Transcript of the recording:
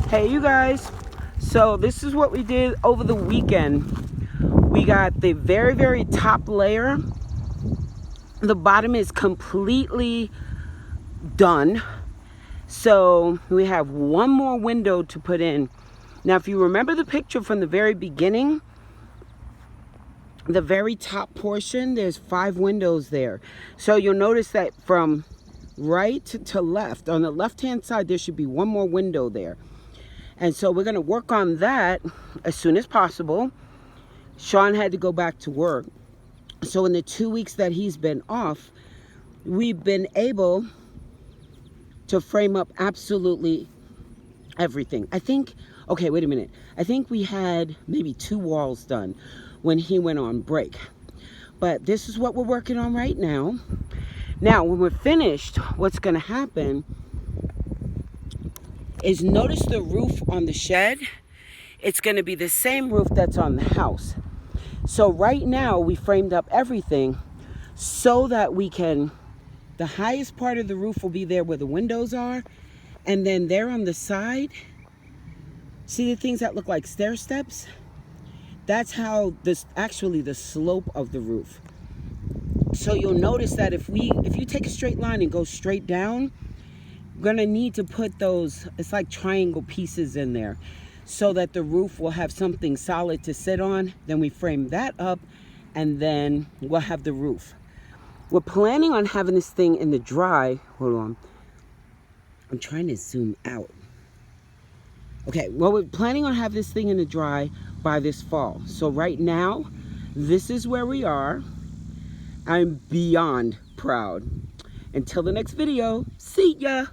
Hey you guys, so this is what we did over the weekend. We got the very top layer. The bottom is completely done, so we have one more window to put in. Now if you remember the picture from the very beginning, the very top portion, there's 5 windows there. So you'll notice that from right to left, on the left hand side, there should be one more window there. And so we're going to work on that as soon as possible. Sean had to go back to work. So in the 2 weeks that he's been off, we've been able to frame up absolutely everything. I think, okay, wait a minute. I think we had maybe 2 walls done when he went on break. But this is what we're working on right now. Now, when we're finished, what's going to happen is notice the roof on the shed. It's going to be the same roof that's on the house. So right now we framed up everything so that we can, the highest part of the roof will be there where the windows are, and then there on the side, see the things that look like stair steps? That's how this actually the slope of the roof. So you'll notice that if you take a straight line and go straight down, gonna need to put those, it's like triangle pieces in there so that the roof will have something solid to sit on. Then we frame that up and then we'll have the roof. We're planning on having this thing in the dry. Hold on, I'm trying to zoom out. Okay, well, we're planning on having this thing in the dry by this fall. So right now, this is where we are. I'm beyond proud. Until the next video, see ya.